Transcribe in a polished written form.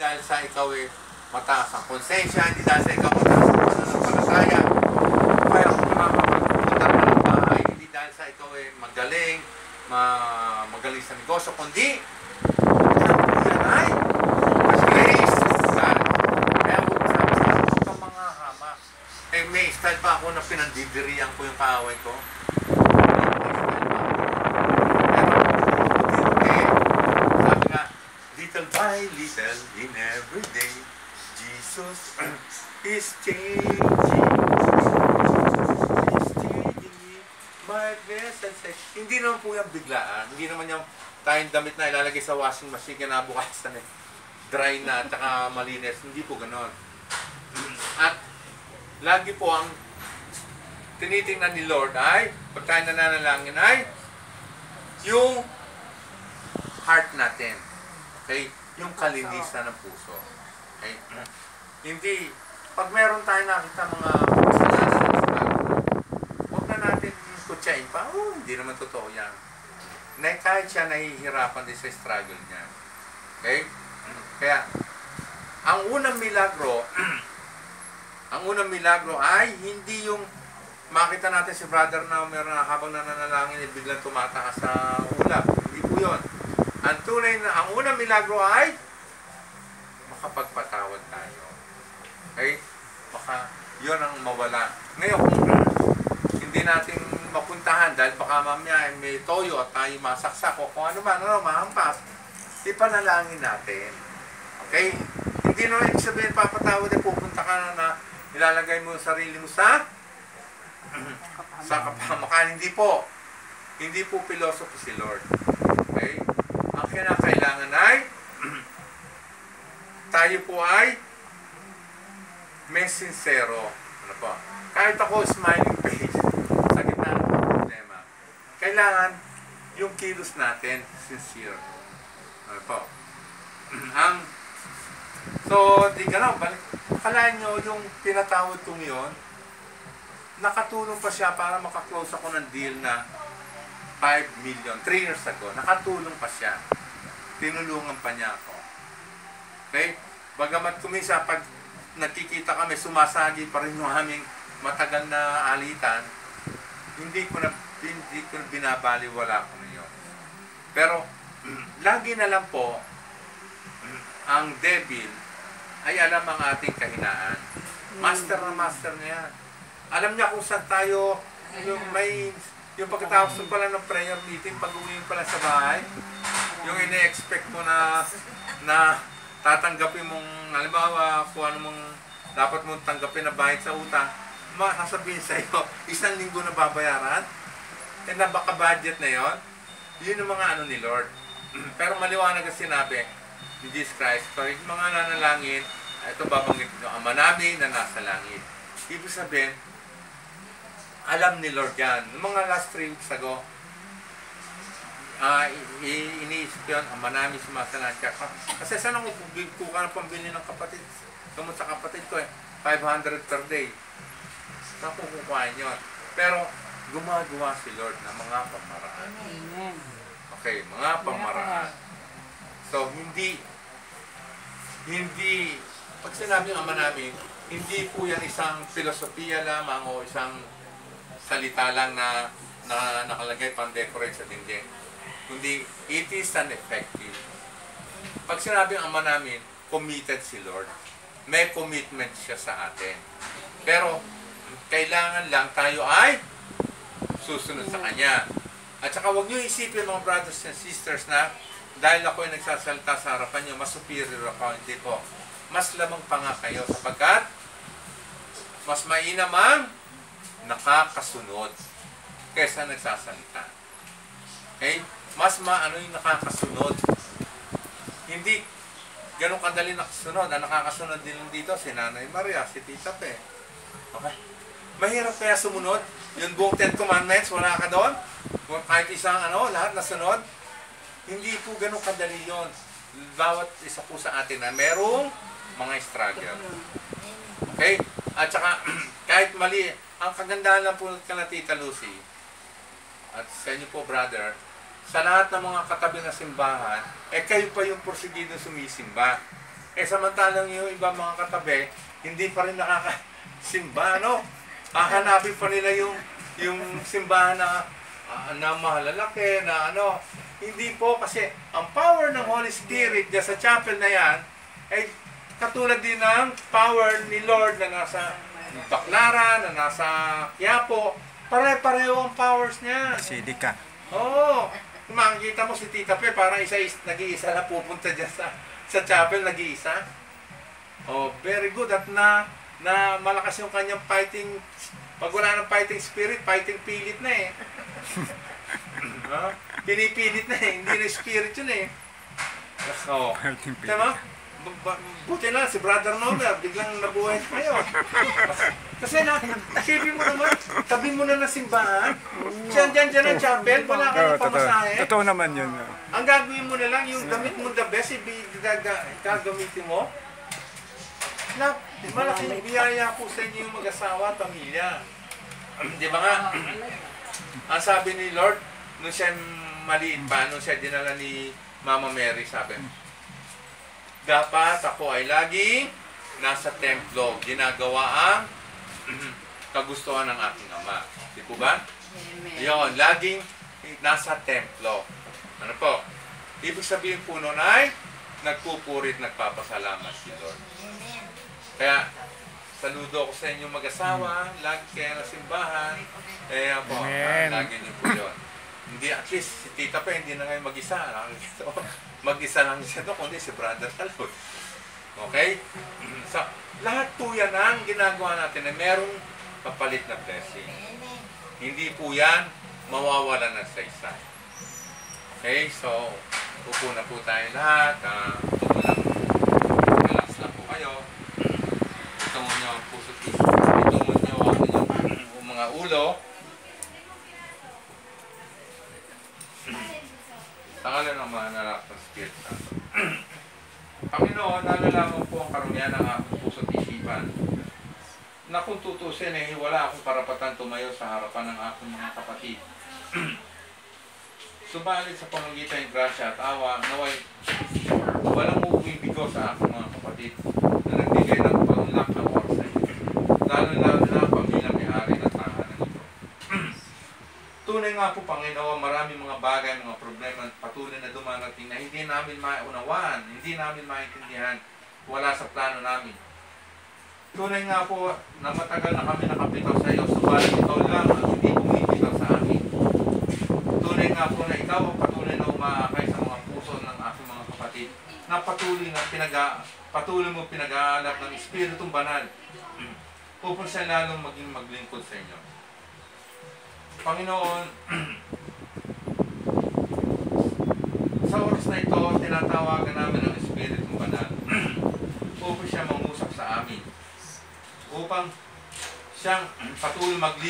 dahil sa ikaw mataas ang konsensya, hindi dahil sa ikaw mataas ang pananampalataya, kaya kung makakapunta ka ng bahay, hindi dahil sa ikaw magaling, magaling sa negosyo, kundi yan ay grace of God. Kaya kung sabi sa ako kang mga hama, may style pa ako na pinandidiriyan ko yung kaaway ko. Little by little, in every day, Jesus is changing. He's changing me. My best and say, hindi naman po yung biglaan. Hindi naman yung tayong damit na ilalagay sa washing machine kinabukasan dry na at saka malinis. Hindi po ganon. At lagi po ang tinitingnan ni Lord ay, pag tayo nananalangin ay, yung heart natin. Okay? Yung kalinisan ng puso. Okay? Hindi, pag meron tayo nakita mga kasalanan, huwag na natin kutsain pa, hindi naman totoo yan. Kahit siya nahihirapan din sa struggle niya. Okay? Kaya, ang unang milagro, ay hindi yung makita natin si brother na meron na habang nananalangin biglang tumataas sa ulap. Hindi po yun. Ang tunay na, ang unang milagro ay makapagpatawad tayo. Okay? Baka yun ang mawala. Ngayon, kung hindi natin mapuntahan dahil baka mamaya may toyo at tayo masaksak o kung ano man, mahampas, ipanalangin natin. Okay? Hindi naman ibig sabihin papatawad ay pupunta ka na ilalagay mo yung sarili mo sa kapahamakan. Hindi po. Hindi po philosophy si Lord. Okay? Ang kinakailangan ay tayo po ay may sincero. Ano po? Kahit ako smiling face sa gitna ng problema, kailangan yung kilos natin sincere. Ano po? So, di ka lang, akalaan nyo yung pinatawad kong yun, nakatulong pa siya para makaklose ako ng deal na 5 million, 3 years ago, nakatulong pa siya. Tinulungan pa niya ako. Okay? Bagamat kumisa, pag nakikita kami, sumasagi pa rin yung aming matagal na alitan, hindi ko na binabaliwala ko niyo. Pero, lagi na lang po, ang devil ay alam ang ating kahinaan. Master na master niya. Alam niya kung saan tayo, yung pagkatapos mo pala ng prayer meeting, pag-uwi pala sa bahay, yung ine-expect mo na tatanggapin mong, halimbawa, kung ano mong dapat mong tanggapin na bayad sa utang, sasabihin sa iyo, 1 linggo na babayaran, na baka budget na yon, yun yung mga ano ni Lord. Pero maliwanag ang sinabi ni Jesus Christ, pag mga nanalangin, ito babanggit nyo, Ama namin na nasa langit. Ibig sabihin, alam ni Lord yan. Noong mga last 3 weeks ago, iniisip yun, Ama namin sumasalangit ka. Kasi saan ako kuka ng pambili ng kapatid? Kamot sa kapatid ko 500 per day. Saan ko kukuhain yun? Pero, gumagawa si Lord ng mga pamaraan. Amen. Okay, mga pamaraan. So, hindi, pag sinabing Ama namin, hindi po yan isang filosofiya lamang o isang salita lang na nakalagay pang-decorate sa dingding. Kundi, it is an effective. Pag sinabing Ama namin, committed si Lord. May commitment siya sa atin. Pero, kailangan lang tayo ay susunod sa Kanya. At saka huwag niyo isipin mga brothers and sisters na dahil ako ay nagsasalita sa harapan niyo, mas superior ako. Hindi po. Mas lamang pa nga kayo sapagkat mas mainam ang nakakasunod kaysa nagsasalita. Okay? Mas maano yung nakakasunod. Hindi ganun kadali nakasunod. Ang nakakasunod din dito si Nanay Maria, si Tita Pe. Okay? Mahirap kaya sumunod. Yung buong 10 Commandments, wala ka doon. Kahit isang lahat nasunod. Hindi po ganun kadali yun. Bawat isa po sa atin na merong mga struggle. Okay? At saka, kahit mali, ang kagandahan lang po kala Tita Lucy, at sa inyo po, brother, sa lahat ng mga katabi na simbahan, kayo pa yung porsigido sumisimba. Eh samantalang yung ibang mga katabi, hindi pa rin nakakasimba, no? Hahanapin pa nila yung simbahan na mahalalaki, na ano. Hindi po, kasi ang power ng Holy Spirit dyan sa chapel na yan, ay katulad din ng power ni Lord na nasa Baclaran, na nasa Quiapo. Pare-pareho ang powers niya. Basilica. Oo. Makikita mo si Tita Pe, parang nag-iisa na pupunta dyan sa chapel, nag-iisa. Oh, very good. At na malakas yung kanyang fighting, pag wala ng fighting spirit, fighting pilit na eh. Pinipilit na eh, hindi na spirit yun eh. So, diba? Buti na, si Brother Nomer, biglang nabuhay kayo. Kasi isipin mo naman, tabi mo na ng simbahan, dyan ang chapel, wala ka ng pamasahe. Totoo naman yun. Ang gagawin mo na lang, yung gamit mo the best, gagamitin mo. Malaking biyaya po sa inyo yung mag-asawa at pamilya. Di ba nga? Ang sabi ni Lord, nung siya maliit pa, nung siya dinala ni Mama Mary, sabi, dapat ako ay laging nasa templo, ginagawa ang kagustuhan ng aking ama. Di po ba? Yun, laging nasa templo. Ano po? Ibig sabihin po nun ay nagpupurit, nagpapasalamat si Lord. Kaya, saludo ko sa inyong mag-asawa, lagi kayo na simbahan. Kaya po, lagi niyo po yun. Hindi, at least, si Tita pa, hindi na ngayon mag-isa. Mag-isa lang siya doon, kundi si Brother Talod. Okay? So, lahat po yan ang ginagawa natin na merong kapalit na blessing. Hindi po yan mawawala ng saysay. Okay? So, upo na po tayo lahat. Upo lang. Relax lang po kayo. Itungo nyo ang puso't isip. Itungo nyo ang inyong mga ulo. Tangalan ng mga nanak ng Spirit Santo. Panginoon, nalalaman po ang karumihan ng aking puso't isipan na kung tutusin eh, wala akong karapatan tumayo sa harapan ng aking mga kapatid. Subalit sa pamagitan ng grasya at awa, naway walang uuwing bigo sa aking mga kapatid na nagbigay ng pangunlak ng oras sa iyo. Lalo-lalo na ang pamilyang may-ari ng tahanan ito. Tunay nga po, Panginoon, maraming mga bagay, mga problema patuloy na dumarating na hindi namin maunawaan, hindi namin maintindihan, wala sa plano namin. Tunay nga po na matagal na kami nakapitaw sa iyo, subalit ikaw lang ang hindi pumipitaw sa amin. Tunay nga po na ikaw ang patuloy na umaakay sa mga puso ng aking mga kapatid, na patuloy mo pinag-aalap ng Espiritong Banal upang siya lalong maging maglingkod sa inyo. Panginoon, sa oras na ito, tinatawagan namin ang Espiritong Banal upang siya mangusap sa amin, upang siyang patuloy maglingkod